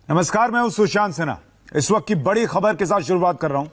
नमस्कार, मैं हूं सुशांत सिन्हा। इस वक्त की बड़ी खबर के साथ शुरुआत कर रहा हूं।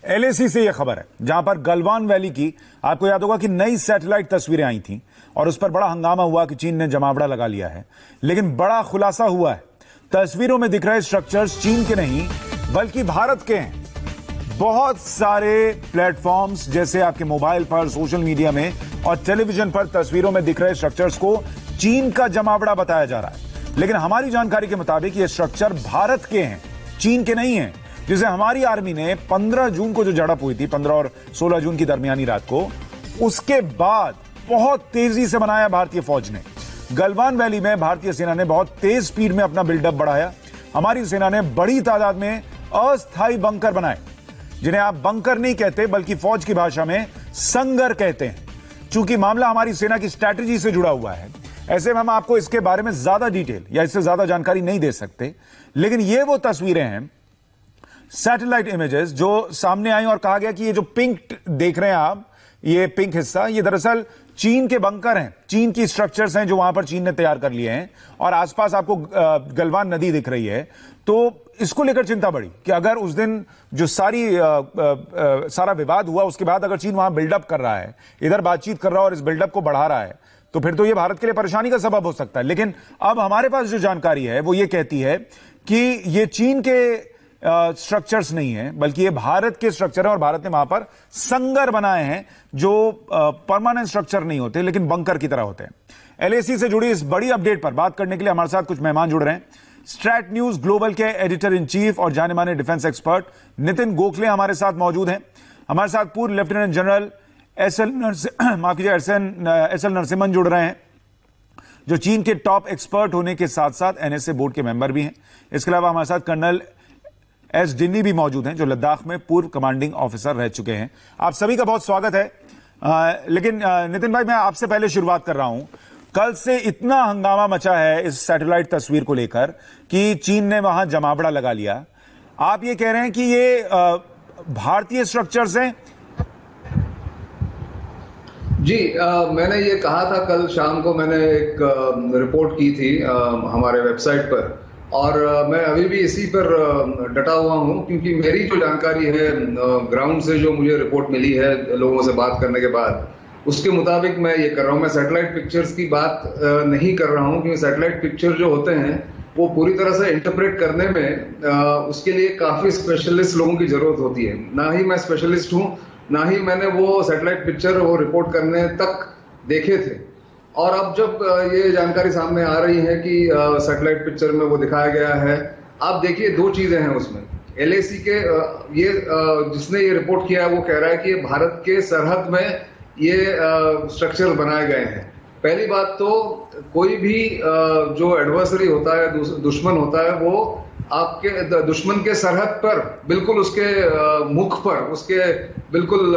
एलएसी से यह खबर है जहां पर गलवान वैली की, आपको याद होगा कि नई सैटेलाइट तस्वीरें आई थीं और उस पर बड़ा हंगामा हुआ कि चीन ने जमावड़ा लगा लिया है। लेकिन बड़ा खुलासा हुआ है, तस्वीरों में दिख रहे स्ट्रक्चर्स चीन के नहीं बल्कि भारत के हैं। बहुत सारे प्लेटफॉर्म्स जैसे आपके मोबाइल पर, सोशल मीडिया में और टेलीविजन पर तस्वीरों में दिख रहे स्ट्रक्चर्स को चीन का जमावड़ा बताया जा रहा है। लेकिन हमारी जानकारी के मुताबिक ये स्ट्रक्चर भारत के हैं, चीन के नहीं हैं, जिसे हमारी आर्मी ने 15 जून को जो झड़प हुई थी, 15 और 16 जून की दरमियानी रात को, उसके बाद बहुत तेजी से बनाया भारतीय फौज ने। गलवान वैली में भारतीय सेना ने बहुत तेज स्पीड में अपना बिल्डअप बढ़ाया। हमारी सेना ने बड़ी तादाद में अस्थायी बंकर बनाए, जिन्हें आप बंकर नहीं कहते बल्कि फौज की भाषा में संगर कहते हैं। चूंकि मामला हमारी सेना की स्ट्रैटेजी से जुड़ा हुआ है, ऐसे में हम आपको इसके बारे में ज्यादा डिटेल या इससे ज्यादा जानकारी नहीं दे सकते। लेकिन ये वो तस्वीरें हैं, सैटेलाइट इमेजेस, जो सामने आई और कहा गया कि ये जो पिंक देख रहे हैं आप, ये पिंक हिस्सा, ये दरअसल चीन के बंकर हैं, चीन की स्ट्रक्चर्स हैं जो वहां पर चीन ने तैयार कर लिए हैं। और आसपास आपको गलवान नदी दिख रही है। तो इसको लेकर चिंता बढ़ी कि अगर उस दिन जो सारा विवाद हुआ, उसके बाद अगर चीन वहां बिल्डअप कर रहा है, इधर बातचीत कर रहा है और इस बिल्डअप को बढ़ा रहा है, तो फिर तो ये भारत के लिए परेशानी का सबब हो सकता है। लेकिन अब हमारे पास जो जानकारी है वो ये कहती है कि ये चीन के स्ट्रक्चर्स नहीं है बल्कि ये भारत के स्ट्रक्चर है और भारत ने वहां पर संगर बनाए हैं जो परमानेंट स्ट्रक्चर नहीं होते लेकिन बंकर की तरह होते हैं। एलएसी से जुड़ी इस बड़ी अपडेट पर बात करने के लिए हमारे साथ कुछ मेहमान जुड़ रहे हैं। स्ट्रैट न्यूज ग्लोबल के एडिटर इन चीफ और जाने माने डिफेंस एक्सपर्ट नितिन गोखले हमारे साथ मौजूद हैं। हमारे साथ पूर्व लेफ्टिनेंट जनरल एसएल नरसिम्हन जुड़ रहे हैं, जो चीन के टॉप एक्सपर्ट होने के साथ साथ एनएसए बोर्ड के मेंबर भी हैं। इसके अलावा हमारे साथ कर्नल एस डिन्नी भी मौजूद हैं, जो लद्दाख में पूर्व कमांडिंग ऑफिसर रह चुके हैं। आप सभी का बहुत स्वागत है। लेकिन नितिन भाई, मैं आपसे पहले शुरुआत कर रहा हूं। कल से इतना हंगामा मचा है इस सैटेलाइट तस्वीर को लेकर कि चीन ने वहां जमावड़ा लगा लिया। आप ये कह रहे हैं कि ये भारतीय स्ट्रक्चर्स हैं? जी, मैंने ये कहा था, कल शाम को मैंने एक रिपोर्ट की थी हमारे वेबसाइट पर, और मैं अभी भी इसी पर डटा हुआ हूं, क्योंकि मेरी जो जानकारी है ग्राउंड से, जो मुझे रिपोर्ट मिली है लोगों से बात करने के बाद, उसके मुताबिक मैं ये कर रहा हूं। मैं सैटेलाइट पिक्चर्स की बात नहीं कर रहा हूं, क्योंकि सैटेलाइट पिक्चर जो होते हैं वो पूरी तरह से इंटरप्रेट करने में उसके लिए काफी स्पेशलिस्ट लोगों की जरूरत होती है। ना ही मैं स्पेशलिस्ट हूं, ना ही मैंने वो सैटेलाइट पिक्चर वो रिपोर्ट करने तक देखे थे। और अब जब ये जानकारी सामने आ रही है कि सैटेलाइट पिक्चर में वो दिखाया गया है, आप देखिए दो चीजें हैं उसमें। एलएसी के जिसने ये रिपोर्ट किया है वो कह रहा है कि भारत के सरहद में ये स्ट्रक्चर बनाए गए हैं। पहली बात तो कोई भी जो एडवर्सरी होता है, दुश्मन होता है, वो आपके दुश्मन के सरहद पर, बिल्कुल उसके मुख पर, उसके बिल्कुल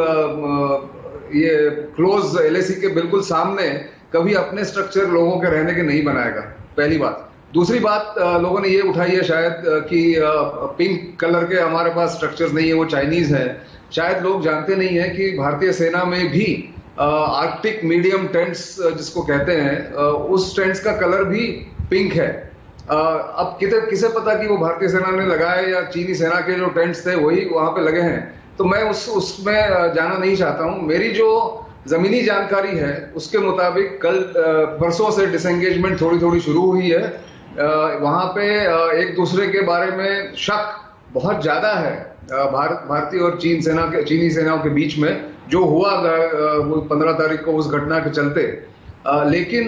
ये क्लोज एलएसी के बिल्कुल सामने कभी अपने स्ट्रक्चर लोगों के रहने के नहीं बनाएगा, पहली बात। दूसरी बात लोगों ने ये उठाई है शायद कि पिंक कलर के हमारे पास स्ट्रक्चर्स नहीं है, वो चाइनीज है। शायद लोग जानते नहीं है कि भारतीय सेना में भी आर्कटिक मीडियम टेंट्स जिसको कहते हैं, उस टेंट्स का कलर भी पिंक है। अब किसे पता कि वो भारतीय सेना ने लगाए या चीनी सेना के जो टेंट्स थे वही वहां पे लगे हैं। तो मैं उसमें जाना नहीं चाहता हूं। मेरी जो जमीनी जानकारी है उसके मुताबिक कल परसों से डिसएंगेजमेंट थोड़ी थोड़ी शुरू हुई है। वहां पे एक दूसरे के बारे में शक बहुत ज्यादा है भारतीय और चीनी सेनाओं के बीच में, जो हुआ वो 15 तारीख को उस घटना के चलते। लेकिन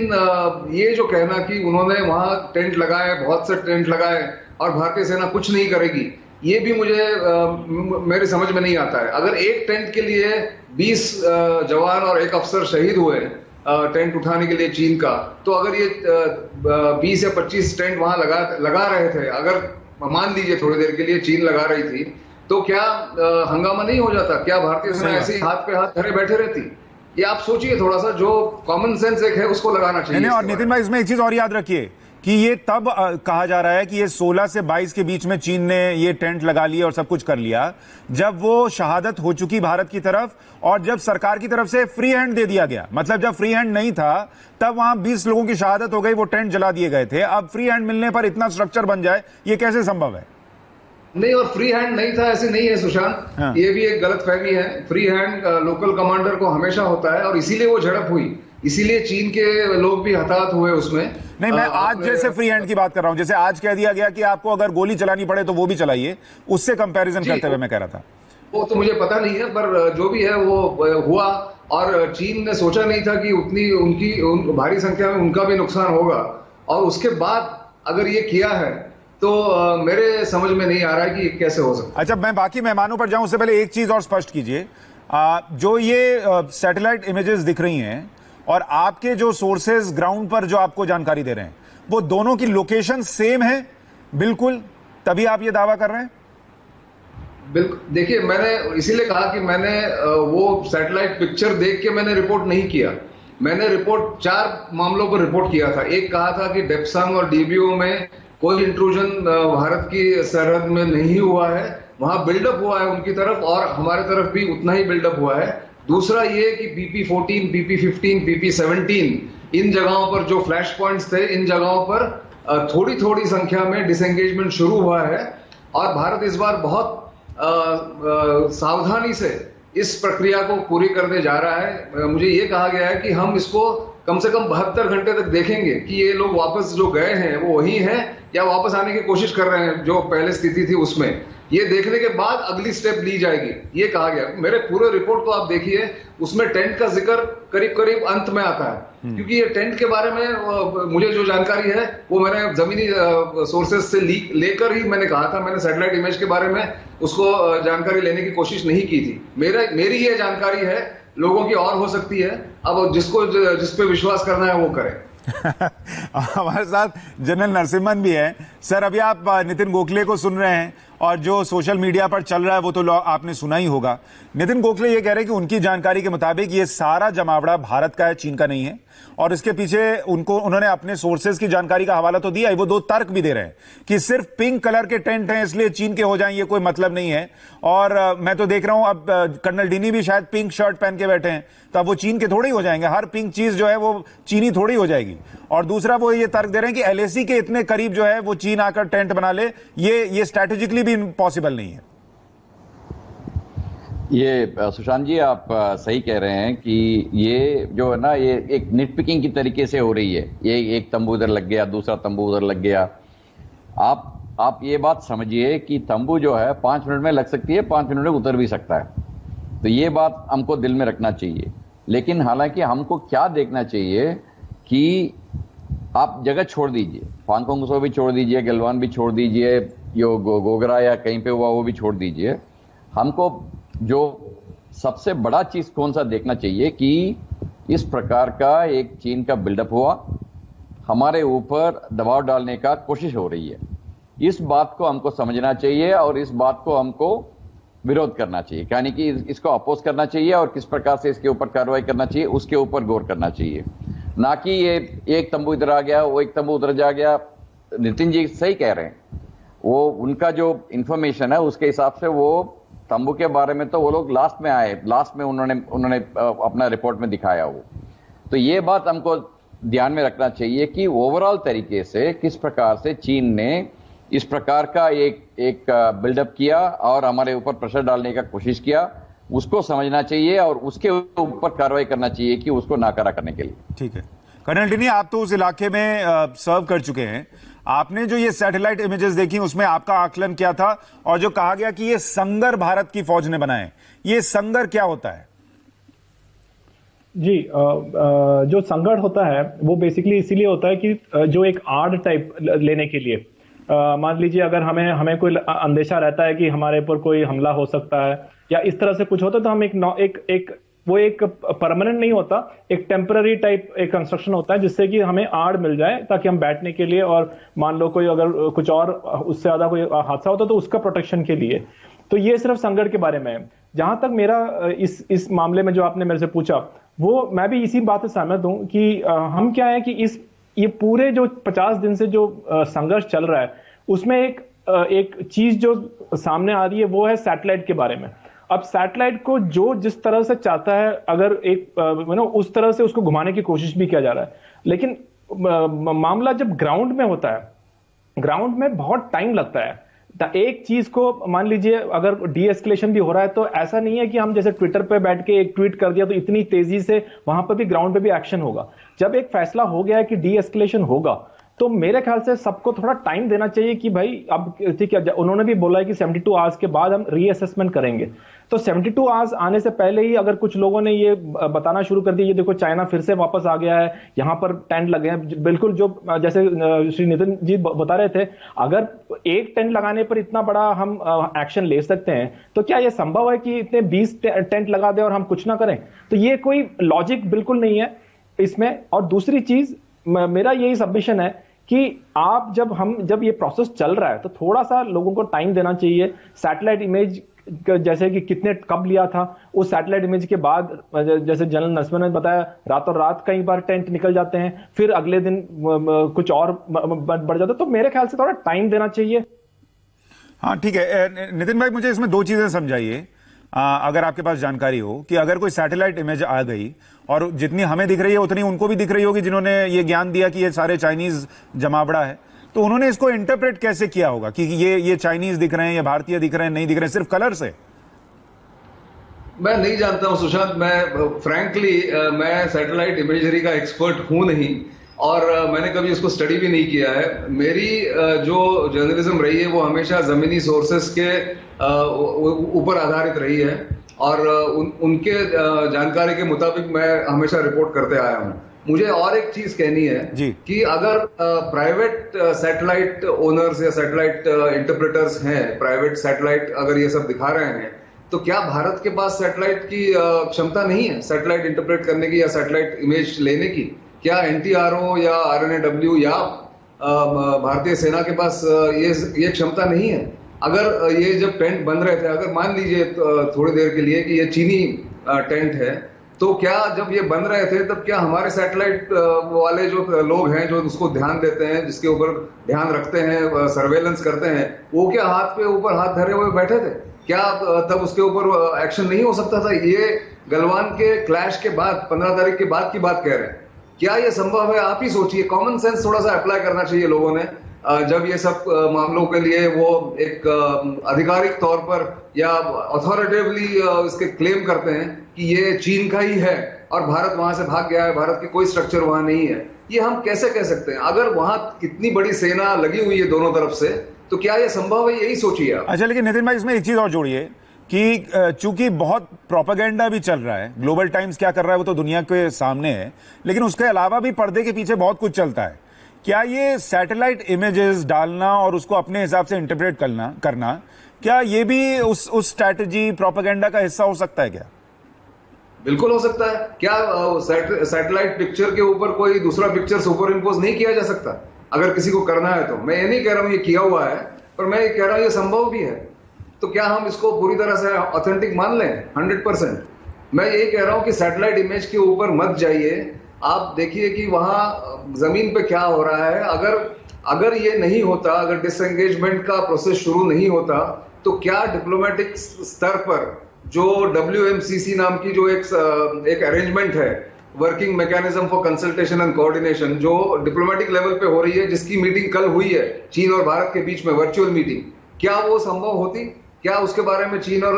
ये जो कहना कि उन्होंने वहां टेंट लगाए, बहुत से टेंट लगाए और भारतीय सेना कुछ नहीं करेगी, ये भी मुझे मेरी समझ में नहीं आता है। अगर एक टेंट के लिए 20 जवान और एक अफसर शहीद हुए टेंट उठाने के लिए चीन का, तो अगर ये 20 या 25 टेंट वहां लगा रहे थे, अगर मान लीजिए थोड़ी देर के लिए चीन लगा रही थी, तो क्या हंगामा नहीं हो जाता? क्या भारतीय सेना ऐसे ही हाथ पे हाथ धरे बैठे रहती? ये आप सोचिए थोड़ा सा, जो कॉमन सेंस एक है उसको लगाना चाहिए। और नितिन भाई, इसमें एक चीज और याद रखिए कि ये तब कहा जा रहा है कि ये 16 से 22 के बीच में चीन ने ये टेंट लगा लिया और सब कुछ कर लिया, जब वो शहादत हो चुकी भारत की तरफ और जब सरकार की तरफ से फ्री हैंड दे दिया गया। मतलब जब फ्री हैंड नहीं था तब वहां 20 लोगों की शहादत हो गई, वो टेंट जला दिए गए थे। अब फ्री हैंड मिलने पर इतना स्ट्रक्चर बन जाए, ये कैसे संभव है? नहीं, और फ्री हैंड नहीं था ऐसे नहीं है सुशांत। हाँ। ये भी एक गलत फहमी है। फ्री हैंड लोकल कमांडर को हमेशा होता है और इसीलिए वो झड़प हुई, इसीलिए चीन के लोग भी हताहत हुए उसमें। नहीं, मैं आज जैसे फ्री हैंड की बात कर रहा हूं, जैसे आज कह दिया गया कि आपको अगर गोली चलानी पड़े तो वो भी चलाइए, उससे कंपैरिजन करते हुए मैं कह रहा था। वो तो मुझे पता नहीं है, पर जो भी है वो हुआ और चीन ने सोचा नहीं था कि उतनी भारी संख्या में उनका भी नुकसान होगा। और उसके बाद अगर ये किया है तो मेरे समझ में नहीं आ रहा है कि कैसे हो सकता है। अच्छा, मैं बाकी मेहमानों पर जाऊं उससे पहले एक चीज और स्पष्ट कीजिए। जो ये सैटेलाइट इमेजेस दिख रही हैं और आपके जो सोर्सेज ग्राउंड पर जो आपको जानकारी दे रहे हैं, वो दोनों की लोकेशन सेम है बिल्कुल, तभी आप ये दावा कर रहे हैं? बिल्कुल। देखिए, मैंने इसीलिए कहा कि मैंने वो सैटेलाइट पिक्चर देख के मैंने रिपोर्ट नहीं किया। मैंने रिपोर्ट 4 मामलों पर रिपोर्ट किया था। एक कहा था कि डेप्सांग और डीबीओ में कोई इंट्रूजन भारत की सरहद में नहीं हुआ है, वहां बिल्डअप हुआ है उनकी तरफ और हमारे तरफ भी उतना ही बिल्डअप हुआ है। दूसरा ये कि BP-14, BP-15, BP-17 इन जगहों पर जो फ्लैश पॉइंट्स थे, इन जगहों पर थोड़ी थोड़ी संख्या में डिसएंगेजमेंट शुरू हुआ है और भारत इस बार बहुत सावधानी से इस प्रक्रिया को पूरी करने जा रहा है। मुझे ये कहा गया है कि हम इसको कम से कम 72 घंटे तक देखेंगे कि ये लोग वापस जो गए हैं वो वही हैं या वापस आने की कोशिश कर रहे हैं जो पहले स्थिति थी उसमें। ये देखने के बाद अगली स्टेप ली जाएगी, ये कहा गया। मेरे पूरे रिपोर्ट को आप देखिए, उसमें टेंट का जिक्र करीब करीब अंत में आता है, क्योंकि ये टेंट के बारे में मुझे जो जानकारी है वो मैंने जमीनी सोर्सेज से लेकर ही मैंने कहा था। मैंने सैटेलाइट इमेज के बारे में उसको जानकारी लेने की कोशिश नहीं की थी। मेरी ये जानकारी है, लोगों की और हो सकती है। अब जिस पे विश्वास करना है वो करे। हमारे साथ जनरल नरसिम्हन भी है। सर, अभी आप नितिन गोखले को सुन रहे हैं और जो सोशल मीडिया पर चल रहा है वो तो आपने सुना ही होगा। नितिन गोखले ये कह रहे हैं कि उनकी जानकारी के मुताबिक ये सारा जमावड़ा भारत का है, चीन का नहीं है, और इसके पीछे उन्होंने अपने सोर्सेज की जानकारी का हवाला तो दिया है। वो 2 तर्क भी दे रहे हैं कि सिर्फ पिंक कलर के टेंट हैं इसलिए चीन के हो जाएं, ये कोई मतलब नहीं है। और मैं तो देख रहा हूं अब कर्नल डीनी भी शायद पिंक शर्ट पहन के बैठे हैं, तो अब वो चीन के थोड़े ही हो जाएंगे। हर पिंक चीज जो है वो चीनी थोड़ी हो जाएगी। और दूसरा वो ये तर्क दे रहे हैं कि LAC के इतने करीब जो है वो चीन आकर टेंट बना ले, ये स्ट्रैटेजिकली भी पॉसिबल नहीं है। ये सुशांत जी, आप सही कह रहे हैं कि ये जो है ना, ये एक निटपिकिंग की तरीके से हो रही है। ये एक तंबू उधर लग गया, दूसरा तंबू उधर लग गया। आप ये बात समझिए कि तंबू जो है 5 मिनट में लग सकती है, 5 मिनट में उतर भी सकता है। तो ये बात हमको दिल में रखना चाहिए। लेकिन हालांकि हमको क्या देखना चाहिए कि आप जगह छोड़ दीजिए, हांगकांग को भी छोड़ दीजिए, गलवान भी छोड़ दीजिए, जो गोगरा या कहीं पे हुआ वो भी छोड़ दीजिए। हमको जो सबसे बड़ा चीज कौन सा देखना चाहिए कि इस प्रकार का एक चीन का बिल्डअप हुआ, हमारे ऊपर दबाव डालने का कोशिश हो रही है। इस बात को हमको समझना चाहिए और इस बात को हमको विरोध करना चाहिए, यानी कि इसको अपोज करना चाहिए और किस प्रकार से इसके ऊपर कार्रवाई करना चाहिए उसके ऊपर गौर करना चाहिए। ना कि ये एक तंबू इधर आ गया, वो एक तंबू उधर जा गया। नितिन जी सही कह रहे हैं, वो उनका जो इंफॉर्मेशन है उसके हिसाब से वो तंबू के बारे में तो वो लोग लास्ट में आए, लास्ट में उन्होंने अपना रिपोर्ट में दिखाया वो। तो ये बात हमको ध्यान में रखना चाहिए कि ओवरऑल तरीके से किस प्रकार से चीन ने इस प्रकार का एक बिल्डअप किया और हमारे ऊपर प्रेशर डालने का कोशिश किया, उसको समझना चाहिए और उसके ऊपर कार्रवाई करना चाहिए कि उसको नाकारा करने के लिए। ठीक है कर्नल डिनी, आप तो उस इलाके में सर्व कर चुके हैं। आपने जो ये सैटेलाइट इमेजेस देखी उसमें आपका आकलन क्या था? और जो कहा गया कि ये संगर भारत की फौज ने बनाए, ये संगर क्या होता है? जी, जो संगढ़ होता है वो बेसिकली इसीलिए होता है कि जो एक आर्ड टाइप लेने के लिए, मान लीजिए अगर हमें कोई अंदेशा रहता है कि हमारे ऊपर कोई हमला हो सकता है या इस तरह से कुछ होता है, तो हम एक परमानेंट नहीं होता, एक टेम्पररी टाइप एक कंस्ट्रक्शन होता है जिससे कि हमें आड़ मिल जाए ताकि हम बैठने के लिए, और मान लो कोई अगर कुछ और उससे ज्यादा कोई हादसा होता तो उसका प्रोटेक्शन के लिए। तो ये सिर्फ संगढ़ के बारे में है। जहां तक मेरा इस मामले में जो आपने मेरे से पूछा, वो मैं भी इसी बात से सहमत हूं कि हम क्या है कि ये पूरे जो 50 दिन से जो संघर्ष चल रहा है उसमें एक चीज जो सामने आ रही है वो है सैटेलाइट के बारे में। अब सैटेलाइट को जो जिस तरह से चाहता है, अगर उस तरह से उसको घुमाने की कोशिश भी किया जा रहा है, लेकिन मामला जब ग्राउंड में होता है, ग्राउंड में बहुत टाइम लगता है। एक चीज को मान लीजिए अगर डी एस्केलेशन भी हो रहा है तो ऐसा नहीं है कि हम जैसे ट्विटर पे बैठ के एक ट्वीट कर दिया तो इतनी तेजी से वहां पर भी ग्राउंड पे भी एक्शन होगा। जब एक फैसला हो गया है कि डी एस्केलेशन होगा तो मेरे ख्याल से सबको थोड़ा टाइम देना चाहिए कि भाई अब ठीक है, उन्होंने भी बोला है कि 72 आवर्स के बाद हम रीअसेसमेंट करेंगे। तो 72 आवर्स आने से पहले ही अगर कुछ लोगों ने ये बताना शुरू कर दिया, ये देखो चाइना फिर से वापस आ गया है, यहाँ पर टेंट लगे हैं, बिल्कुल जो जैसे श्री नितिन जी बता रहे थे, अगर एक टेंट लगाने पर इतना बड़ा हम एक्शन ले सकते हैं तो क्या ये संभव है कि इतने 20 टेंट लगा दें और हम कुछ ना करें? तो ये कोई लॉजिक बिल्कुल नहीं है इसमें। और दूसरी चीज मेरा यही सबमिशन है कि आप जब ये प्रोसेस चल रहा है तो थोड़ा सा लोगों को टाइम देना चाहिए। सैटेलाइट इमेज जैसे कि कितने कब लिया था, उस सैटेलाइट इमेज के बाद जैसे जनरल नरसिम्हा ने बताया रातों रात कई बार टेंट निकल जाते हैं, फिर अगले दिन कुछ और बढ़ जाता है। तो मेरे ख्याल से थोड़ा टाइम देना चाहिए। हाँ ठीक है नितिन भाई, मुझे इसमें दो चीजें समझाइए अगर आपके पास जानकारी हो कि अगर कोई सैटेलाइट इमेज आ गई और जितनी हमें दिख रही है उतनी उनको भी दिख रही होगी जिन्होंने ये ज्ञान दिया कि ये सारे चाइनीज जमावड़ा है, तो उन्होंने इसको इंटरप्रेट कैसे किया होगा कि ये चाइनीज दिख रहे हैं या भारतीय दिख रहे हैं, नहीं दिख रहे हैं सिर्फ कलर से? मैं नहीं जानता हूं सुशांत, मैं फ्रैंकली मैं सैटेलाइट इमेजरी का एक्सपर्ट हूं नहीं और मैंने कभी इसको स्टडी भी नहीं किया है। मेरी जो जर्नलिज्म रही है वो हमेशा जमीनी सोर्सेस के ऊपर आधारित रही है और उनके जानकारी के मुताबिक मैं हमेशा रिपोर्ट करते आया हूं। मुझे और एक चीज कहनी है कि अगर प्राइवेट सैटेलाइट ओनर्स या सैटेलाइट इंटरप्रेटर्स हैं, प्राइवेट सैटेलाइट अगर ये सब दिखा रहे हैं, तो क्या भारत के पास सैटेलाइट की क्षमता नहीं है सैटेलाइट इंटरप्रेट करने की या सैटेलाइट इमेज लेने की? क्या एनटीआरओ या आरएनएडब्ल्यू या भारतीय सेना के पास ये क्षमता नहीं है? अगर ये जब टेंट बन रहे थे, अगर मान लीजिए थोड़ी देर के लिए कि ये चीनी टेंट है, तो क्या जब ये बन रहे थे तब क्या हमारे सैटेलाइट वाले जो लोग हैं जो उसको ध्यान देते हैं, जिसके ऊपर ध्यान रखते हैं, सर्वेलेंस करते हैं, वो क्या हाथ पे ऊपर हाथ धरे हुए बैठे थे? क्या तब उसके ऊपर एक्शन नहीं हो सकता था? ये गलवान के क्लैश के बाद 15 तारीख के बाद की बात कह रहे हैं। क्या ये संभव है? आप ही सोचिए, कॉमन सेंस थोड़ा सा अप्लाई करना चाहिए लोगों ने जब ये सब मामलों के लिए वो एक आधिकारिक तौर पर या अथॉरिटेटिवली इसके क्लेम करते हैं कि ये चीन का ही है और भारत वहां से भाग गया है, भारत की कोई स्ट्रक्चर वहां नहीं है। ये हम कैसे कह सकते हैं? अगर वहां इतनी बड़ी सेना लगी हुई है दोनों तरफ से, तो क्या ये संभव है? यही सोचिए आप। अच्छा, लेकिन नितिन भाई इसमें एक चीज और जोड़िए कि चूंकि बहुत प्रोपेगेंडा भी चल रहा है, ग्लोबल टाइम्स क्या कर रहा है वो तो दुनिया के सामने है, लेकिन उसके अलावा भी पर्दे के पीछे बहुत कुछ चलता है। क्या ये सैटेलाइट इमेजेस डालना और उसको अपने हिसाब से इंटरप्रेट करना क्या ये भी उस स्ट्रैटेजी प्रोपेगेंडा का हिस्सा हो सकता है क्या? बिल्कुल हो सकता है। क्या सैटेलाइट पिक्चर के ऊपर कोई दूसरा पिक्चर सुपर इम्पोज नहीं किया जा सकता अगर किसी को करना है तो? मैं ये नहीं कह रहा हूं ये किया हुआ है, पर मैं ये कह रहा हूं ये संभव भी है। तो क्या हम इसको पूरी तरह से ऑथेंटिक मान लें 100%? मैं यही कह रहा हूं कि सैटेलाइट इमेज के ऊपर मत जाइए, आप देखिए कि वहां जमीन पे क्या हो रहा है। अगर ये नहीं होता, अगर डिसएंगेजमेंट का प्रोसेस शुरू नहीं होता, तो क्या डिप्लोमेटिक स्तर पर जो WMCC नाम की जो एक अरेंजमेंट है, working mechanism for consultation and coordination, जो डिप्लोमेटिक लेवल पे हो रही है, जिसकी मीटिंग कल हुई है चीन और भारत के बीच में, वर्चुअल मीटिंग, क्या वो संभव होती? क्या उसके बारे में चीन और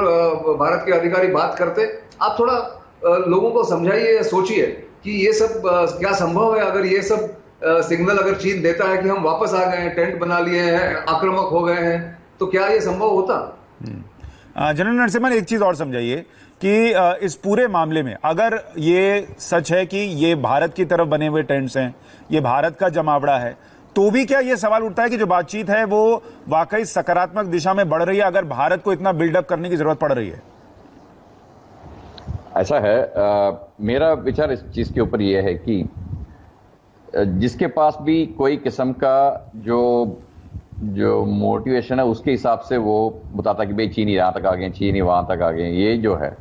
भारत के अधिकारी बात करते? आप थोड़ा लोगों को समझाइए, सोचिए कि ये सब क्या संभव है। अगर ये सब सिग्नल अगर चीन देता है कि हम वापस आ गए हैं, टेंट बना लिए हैं, आक्रामक हो गए हैं, तो क्या ये संभव होता? जनरल नरसिम्हा, एक चीज और समझाइए कि इस पूरे मामले में अगर ये सच है कि ये भारत की तरफ बने हुए टेंट्स हैं, ये भारत का जमावड़ा है, तो भी क्या ये सवाल उठता है कि जो बातचीत है वो वाकई सकारात्मक दिशा में बढ़ रही है अगर भारत को इतना बिल्डअप करने की जरूरत पड़ रही है? ऐसा है, मेरा विचार इस चीज के ऊपर यह है कि जिसके पास भी कोई किस्म का जो मोटिवेशन है उसके हिसाब से वो बताता कि भाई चीनी यहां तक आ गए, चीनी वहां तक आ गए, ये जो है,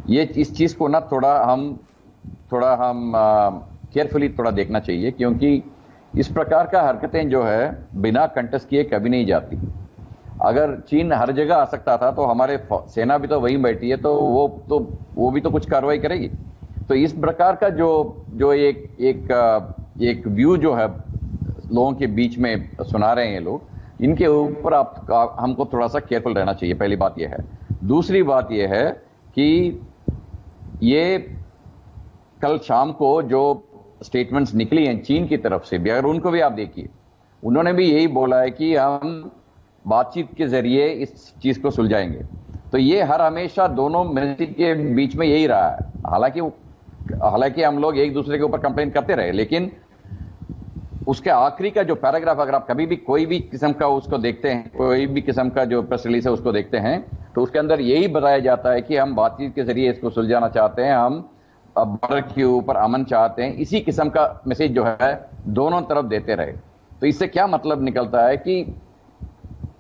ये इस चीज को ना थोड़ा हम केयरफुली थोड़ा देखना चाहिए, क्योंकि इस प्रकार का हरकतें जो है बिना कंटेस्ट किए कभी नहीं जाती। अगर चीन हर जगह आ सकता था तो हमारे सेना भी तो वहीं बैठी है, तो वो भी तो कुछ कार्रवाई करेगी। तो इस प्रकार का जो एक व्यू जो है लोगों के बीच में सुना रहे हैं लोग, इनके ऊपर हमको थोड़ा सा केयरफुल रहना चाहिए। पहली बात यह है। दूसरी बात यह है कि ये कल शाम को जो स्टेटमेंट्स निकली हैं चीन की तरफ से भी, अगर उनको भी आप देखिए, उन्होंने भी यही बोला है कि हम बातचीत के जरिए इस चीज को सुलझाएंगे। तो ये हमेशा दोनों मिलिट्री के बीच में यही रहा है। हालांकि हम लोग एक दूसरे के ऊपर कंप्लेन करते रहे, लेकिन उसके आखिरी का जो पैराग्राफ, अगर आप कभी भी कोई भी किस्म का उसको देखते हैं, कोई भी किस्म का जो प्रेस रिलीज है उसको देखते हैं, तो उसके अंदर यही बताया जाता है कि हम बातचीत के जरिए इसको सुलझाना चाहते हैं, हम बॉर्डर के ऊपर अमन चाहते हैं। इसी किस्म का मैसेज जो है दोनों तरफ देते रहे। तो इससे क्या मतलब निकलता है कि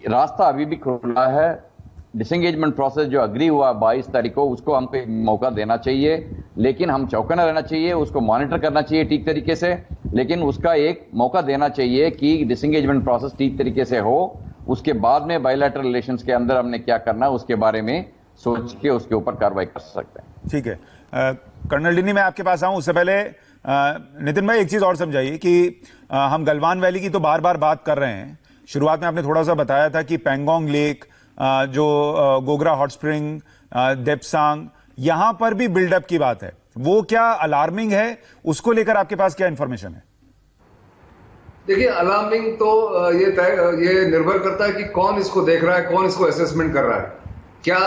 रास्ता अभी भी खुला है। डिसएंगेजमेंट प्रोसेस जो अग्री हुआ 22 तारीख को, उसको हमको एक मौका देना चाहिए, लेकिन हम चौकन्ना रहना चाहिए, उसको मॉनिटर करना चाहिए ठीक तरीके से, लेकिन उसका एक मौका देना चाहिए कि डिसएंगेजमेंट प्रोसेस ठीक तरीके से हो। उसके बाद में बायलैटरल रिलेशंस के अंदर हमने क्या करना है उसके बारे में सोच के उसके ऊपर कार्रवाई कर सकते हैं। ठीक है। कर्नल डिनी, मैं आपके पास आऊं उससे पहले नितिन भाई एक चीज और समझाइए कि हम गलवान वैली की तो बार बार बात कर रहे हैं। शुरुआत में आपने थोड़ा सा बताया था कि पैंगोंग लेक, जो गोगरा हॉट स्प्रिंग, देपसांग, यहां पर भी बिल्डअप की बात है। वो क्या अलार्मिंग है? उसको लेकर आपके पास क्या इंफॉर्मेशन है? देखिए, अलार्मिंग तो ये निर्भर करता है कि कौन इसको देख रहा है, कौन इसको असेसमेंट कर रहा है। क्या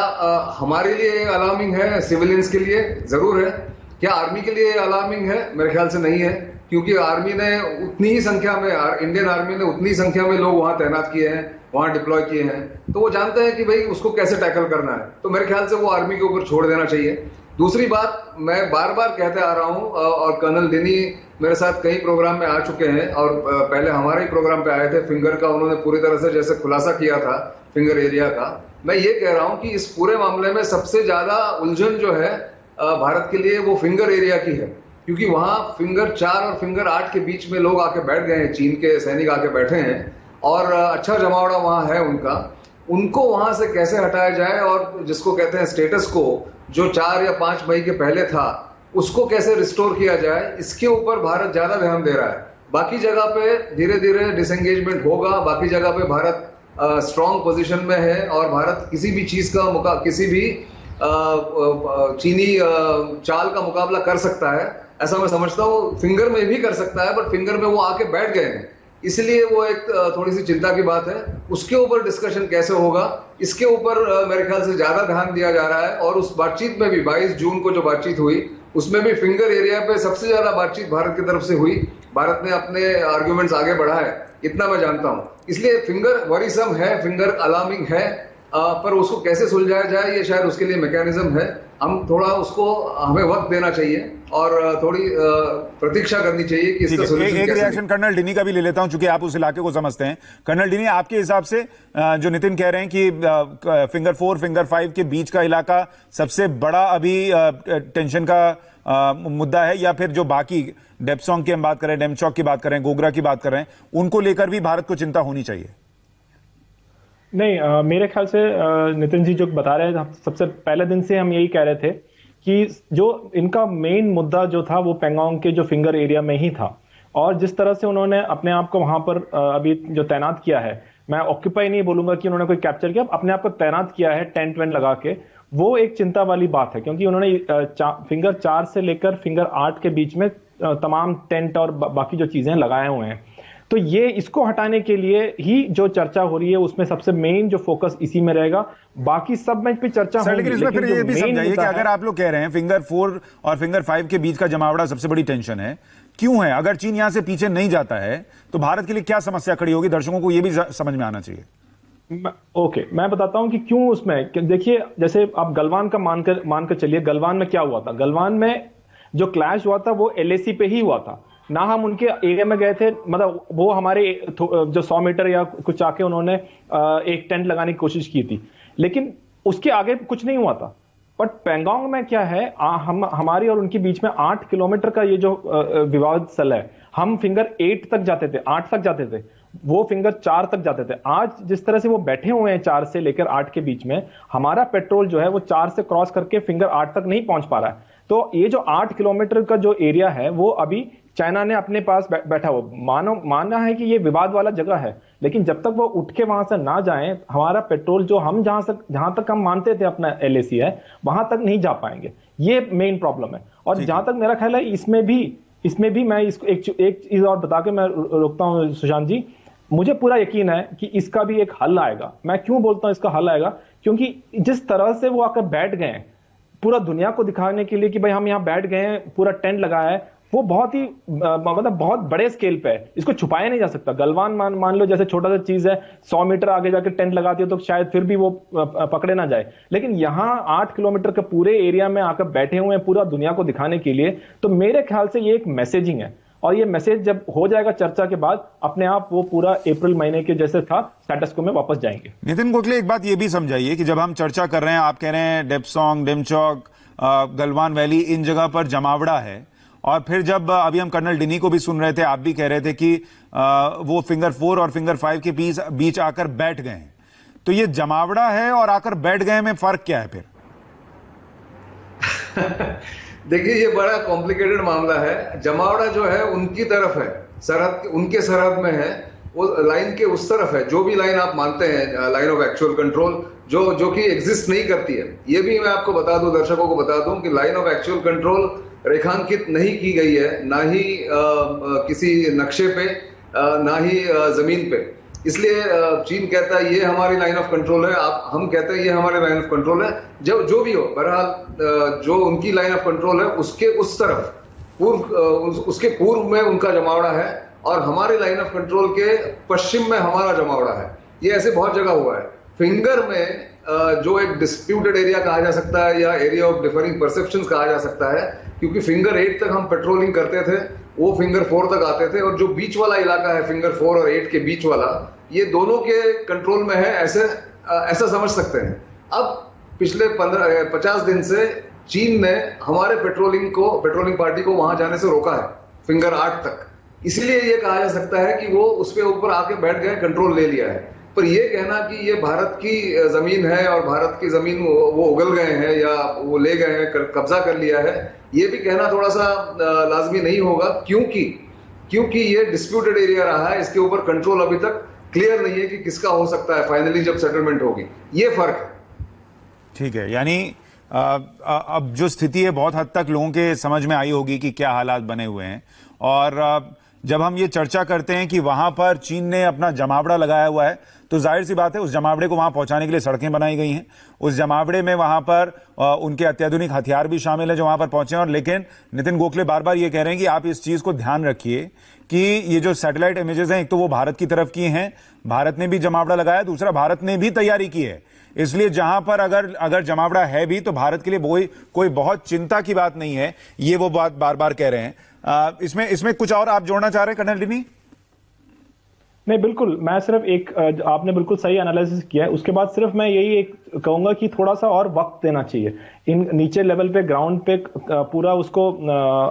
हमारे लिए अलार्मिंग है? सिविलियंस के लिए जरूर है। क्या आर्मी के लिए अलार्मिंग है? मेरे ख्याल से नहीं है, क्योंकि आर्मी ने उतनी ही संख्या में, इंडियन आर्मी ने उतनी संख्या में लोग वहां तैनात किए हैं, वहां डिप्लॉय किए हैं, तो वो जानते हैं कि भाई उसको कैसे टैकल करना है। तो मेरे ख्याल से वो आर्मी के ऊपर छोड़ देना चाहिए। दूसरी बात, मैं बार बार कहते आ रहा हूं, और कर्नल डिनी मेरे साथ कई प्रोग्राम में आ चुके हैं, और पहले हमारे ही प्रोग्राम पे आए थे फिंगर का, उन्होंने पूरी तरह से जैसे खुलासा किया था फिंगर एरिया का। मैं ये कह रहा हूं कि इस पूरे मामले में सबसे ज्यादा उलझन जो है भारत के लिए वो फिंगर एरिया की है, क्योंकि वहां फिंगर 4 और फिंगर 8 के बीच में लोग आके बैठ गए हैं, चीन के सैनिक आके बैठे हैं, और अच्छा जमावड़ा वहां है उनका। उनको वहां से कैसे हटाया जाए, और जिसको कहते हैं स्टेटस को, जो 4 या 5 मई के पहले था, उसको कैसे रिस्टोर किया जाए, इसके ऊपर भारत ज्यादा ध्यान दे रहा है। बाकी जगह पे धीरे धीरे डिसएंगेजमेंट होगा, बाकी जगह पे भारत स्ट्रांग पोजीशन में है, और भारत किसी भी चीज का किसी भी चीनी चाल का मुकाबला कर सकता है, ऐसा मैं समझता हूँ। फिंगर में भी कर सकता है, बट फिंगर में वो आके बैठ गए हैं, इसलिए वो एक थोड़ी सी चिंता की बात है। उसके ऊपर डिस्कशन कैसे होगा, इसके ऊपर मेरे ख्याल से ज्यादा ध्यान दिया जा रहा है। और उस बातचीत में भी 22 जून को जो बातचीत हुई, उसमें भी फिंगर एरिया पे सबसे ज्यादा बातचीत भारत की तरफ से हुई। भारत ने अपने आर्ग्यूमेंट्स आगे बढ़ाए, इतना मैं जानता हूं। इसलिए फिंगर वरीसम है, फिंगर अलार्मिंग है, पर उसको कैसे सुलझाया जाए, ये शायद उसके लिए मैकेनिज्म है। हम थोड़ा उसको, हमें वक्त देना चाहिए और थोड़ी प्रतीक्षा करनी चाहिए कि इसका सोल्यूशन एक रिएक्शन कर्नल डिनी का भी ले लेता हूं, चूंकि आप उस इलाके को समझते हैं। कर्नल डिनी, आपके हिसाब से जो नितिन कह रहे हैं कि फिंगर 4 फिंगर 5 के बीच का इलाका सबसे बड़ा अभी टेंशन का मुद्दा है, या फिर जो बाकी डेपसोंग की हम बात करें, डेमचौक की बात करें, गोगरा की बात कर रहे हैं, उनको लेकर भी भारत को चिंता होनी चाहिए? नहीं, मेरे ख्याल से नितिन जी जो बता रहे हैं, सबसे पहले दिन से हम यही कह रहे थे कि जो इनका मेन मुद्दा जो था वो पैंगोंग के जो फिंगर एरिया में ही था। और जिस तरह से उन्होंने अपने आप को वहां पर अभी जो तैनात किया है, मैं ऑक्यूपाई नहीं बोलूंगा कि उन्होंने कोई कैप्चर किया, अपने आप को तैनात किया है टेंट वेंट लगा के, वो एक चिंता वाली बात है। क्योंकि उन्होंने फिंगर 4 से लेकर फिंगर 8 के बीच में तमाम टेंट और बाकी जो चीजें लगाए हुए हैं। तो ये इसको हटाने के लिए ही जो चर्चा हो रही है, उसमें सबसे मेन जो फोकस इसी में रहेगा। बाकी सब में भी चर्चा होगी, लेकिन इसमें फिर ये भी समझाइए कि अगर आप लोग कह रहे हैं फिंगर 4 और फिंगर 5 के बीच का जमावड़ा सबसे बड़ी टेंशन है, क्यों है? अगर चीन यहां से पीछे नहीं जाता है तो भारत के लिए क्या समस्या खड़ी होगी? दर्शकों को यह भी समझ में आना चाहिए। ओके, मैं बताता हूं कि क्यों उसमें। देखिए, जैसे आप गलवान का मानकर चलिए, गलवान में क्या हुआ था? गलवान में जो क्लैश हुआ था वो LAC पे ही हुआ था ना। हम उनके एरिया में गए थे, मतलब वो हमारे जो 100 मीटर या कुछ आके उन्होंने एक टेंट लगाने की कोशिश की थी, लेकिन उसके आगे कुछ नहीं हुआ था। बट पेंगोंग में क्या है, हमारी और उनके बीच में 8 किलोमीटर का ये जो विवाद स्थल है, हम फिंगर 8 तक जाते थे, 8 तक जाते थे, वो फिंगर 4 तक जाते थे। आज जिस तरह से वो बैठे हुए हैं 4 से लेकर 8 के बीच में, हमारा पेट्रोल जो है वो 4 से क्रॉस करके फिंगर 8 तक नहीं पहुंच पा रहा है। तो ये जो 8 किलोमीटर का जो एरिया है वो अभी चाइना ने अपने पास बैठा हुआ, मानना है कि ये विवाद वाला जगह है, लेकिन जब तक वो उठ के वहां से ना जाएं, हमारा पेट्रोल जो हम जहां तक हम मानते थे अपना एलएसी है, वहां तक नहीं जा पाएंगे। ये मेन प्रॉब्लम है। और जहां तक मेरा ख्याल है, इसमें भी मैं इसको एक चीज और बता के मैं रुकता हूं सुशांत जी। मुझे पूरा यकीन है कि इसका भी एक हल आएगा। मैं क्यों बोलता हूं इसका हल आएगा, क्योंकि जिस तरह से वो आकर बैठ गए हैं पूरा दुनिया को दिखाने के लिए कि भाई हम यहां बैठ गए हैं, पूरा टेंट लगाया है, वो बहुत ही मतलब बहुत बड़े स्केल पे है, इसको छुपाया नहीं जा सकता। गलवान मान लो जैसे छोटा सा चीज है, 100 मीटर आगे जाके टेंट लगाती है तो शायद फिर भी वो पकड़े ना जाए, लेकिन यहां 8 किलोमीटर के पूरे एरिया में आकर बैठे हुए हैं पूरा दुनिया को दिखाने के लिए। तो मेरे ख्याल से ये एक मैसेजिंग है, और ये मैसेज जब हो जाएगा चर्चा के बाद, अपने आप वो पूरा अप्रैल महीने के जैसे था स्टेटस को में वापस जाएंगे। नितिन गोखले, एक बात ये भी समझाइए कि जब हम चर्चा कर रहे हैं, आप कह रहे हैं डेप्सोंग, डेमचौक, गलवान वैली, इन जगह पर जमावड़ा है, और फिर जब अभी हम कर्नल डिनी को भी सुन रहे थे, आप भी कह रहे थे कि वो फिंगर 4 और फिंगर 5 के बीच आकर बैठ गए हैं, तो ये जमावड़ा है और आकर बैठ गए में फर्क क्या है फिर? देखिए, ये बड़ा कॉम्प्लिकेटेड मामला है। जमावड़ा जो है उनकी तरफ है, सरहद, उनके सरहद में है, वो लाइन के उस तरफ है, जो भी लाइन आप मानते हैं लाइन ऑफ एक्चुअल कंट्रोल, जो कि एग्जिस्ट नहीं करती है। ये भी मैं आपको बता दूं, दर्शकों को बता दूं कि लाइन ऑफ एक्चुअल कंट्रोल रेखांकित नहीं की गई है, ना ही किसी नक्शे पे, ना ही जमीन पे। इसलिए चीन कहता है ये हमारी लाइन ऑफ कंट्रोल है, हम कहते हैं ये हमारी लाइन ऑफ कंट्रोल है। जो भी हो, बहरहाल जो उनकी लाइन ऑफ कंट्रोल है उसके उस तरफ उसके पूर्व में उनका जमावड़ा है, और हमारी लाइन ऑफ कंट्रोल के पश्चिम में हमारा जमावड़ा है। ये ऐसे बहुत जगह हुआ है। फिंगर में जो एक डिस्प्यूटेड एरिया कहा जा सकता है, या एरिया ऑफ डिफरिंग परसेप्शंस कहा जा सकता है, क्योंकि फिंगर 8 तक हम पेट्रोलिंग करते थे, वो फिंगर 4 तक आते थे, और जो बीच वाला इलाका है फिंगर 4 और 8 के बीच वाला, ये दोनों के कंट्रोल में है, ऐसा समझ सकते हैं। अब पिछले 50 दिन से चीन ने हमारे पेट्रोलिंग पार्टी को वहां जाने से रोका है, फिंगर 8 तक। इसीलिए ये कहा जा सकता है कि वो उसके ऊपर आके बैठ गए, कंट्रोल ले लिया है। पर ये कहना कि ये भारत की जमीन है और भारत की जमीन वो उगल गए हैं या वो ले गए हैं, कब्जा कर लिया है, ये भी कहना थोड़ा सा लाजमी नहीं होगा, क्योंकि ये डिस्प्यूटेड एरिया रहा है। इसके ऊपर कंट्रोल अभी तक क्लियर नहीं है कि किसका हो सकता है फाइनली जब सेटलमेंट होगी। ये फर्क है। ठीक है, यानी अब जो स्थिति है बहुत हद तक लोगों के समझ में आई होगी कि क्या हालात बने हुए हैं। और जब हम ये चर्चा करते हैं कि वहां पर चीन ने अपना जमावड़ा लगाया हुआ है, तो जाहिर सी बात है उस जमावड़े को वहां पहुंचाने के लिए सड़कें बनाई गई हैं। उस जमावड़े में वहां पर उनके अत्याधुनिक हथियार भी शामिल है जो वहां पर पहुंचे हैं। और लेकिन नितिन गोखले बार बार ये कह रहे हैं कि आप इस चीज को ध्यान रखिए कि ये जो सैटेलाइट इमेजेस हैं, एक तो वो भारत की तरफ की हैं, भारत ने भी जमावड़ा लगाया, दूसरा भारत ने भी तैयारी की है। इसलिए जहां पर अगर जमावड़ा है भी तो भारत के लिए कोई बहुत चिंता की बात नहीं है, ये वो बात बार बार कह रहे हैं। इसमें कुछ और आप जोड़ना चाह रहे हैं कर्नल डिनी? नहीं, बिल्कुल, मैं सिर्फ आपने बिल्कुल सही एनालिसिस किया है। उसके बाद सिर्फ मैं यही एक कहूंगा कि थोड़ा सा और वक्त देना चाहिए इन नीचे लेवल पे, ग्राउंड पे पूरा उसको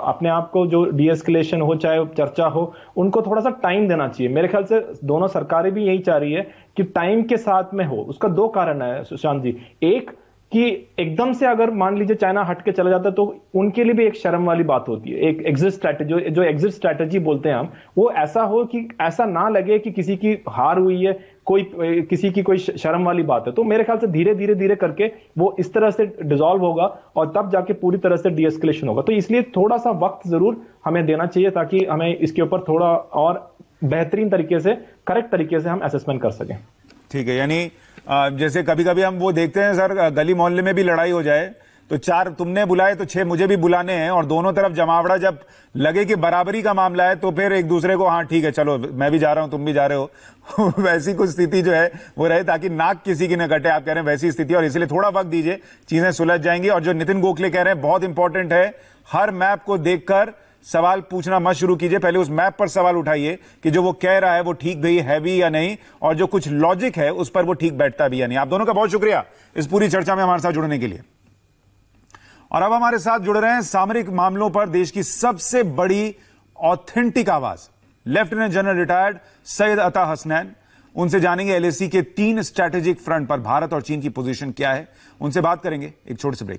अपने आप को, जो डीएस्केलेशन हो चाहे चर्चा हो, उनको थोड़ा सा टाइम देना चाहिए। मेरे ख्याल से दोनों सरकारें भी यही चाह रही है कि टाइम के साथ में हो। उसका 2 कारण है सुशांत जी। एक कि एकदम से अगर मान लीजिए चाइना हट के चला जाता है तो उनके लिए भी एक शर्म वाली बात होती है। एक एग्जिट स्ट्रैटेजी, जो एग्जिट स्ट्रैटेजी बोलते हैं हम, वो ऐसा हो कि ऐसा ना लगे कि किसी की हार हुई है, किसी की कोई शर्म वाली बात है। तो मेरे ख्याल से धीरे करके वो इस तरह से डिसॉल्व होगा और तब जाके पूरी तरह से डीएस्केलेशन होगा। तो इसलिए थोड़ा सा वक्त जरूर हमें देना चाहिए ताकि हमें इसके ऊपर थोड़ा और बेहतरीन तरीके से, करेक्ट तरीके से हम असेसमेंट कर सकें। ठीक है, यानी जैसे कभी कभी हम वो देखते हैं सर, गली मोहल्ले में भी लड़ाई हो जाए तो 4 तुमने बुलाए तो 6 मुझे भी बुलाने हैं, और दोनों तरफ जमावड़ा जब लगे कि बराबरी का मामला है तो फिर एक दूसरे को हाँ ठीक है चलो मैं भी जा रहा हूं तुम भी जा रहे हो वैसी कुछ स्थिति जो है वो रहे, ताकि नाक किसी की न कटे। आप कह रहे हैं वैसी स्थिति, और इसलिए थोड़ा वक्त दीजिए, चीजें सुलझ जाएंगी। और जो नितिन गोखले कह रहे हैं बहुत इंपॉर्टेंट है, हर मैप को देखकर सवाल पूछना मत शुरू कीजिए, पहले उस मैप पर सवाल उठाइए कि जो वो कह रहा है वो ठीक भी है भी या नहीं, और जो कुछ लॉजिक है उस पर वो ठीक बैठता भी या नहीं। आप दोनों का बहुत शुक्रिया इस पूरी चर्चा में हमारे साथ जुड़ने के लिए। और अब हमारे साथ जुड़ रहे हैं सामरिक मामलों पर देश की सबसे बड़ी ऑथेंटिक आवाज, लेफ्टिनेंट जनरल रिटायर्ड सैयद अता हसनैन। उनसे जानेंगे एलएसी के 3 स्ट्रैटेजिक फ्रंट पर भारत और चीन की पोजीशन क्या है। उनसे बात करेंगे एक छोटे से ब्रेक।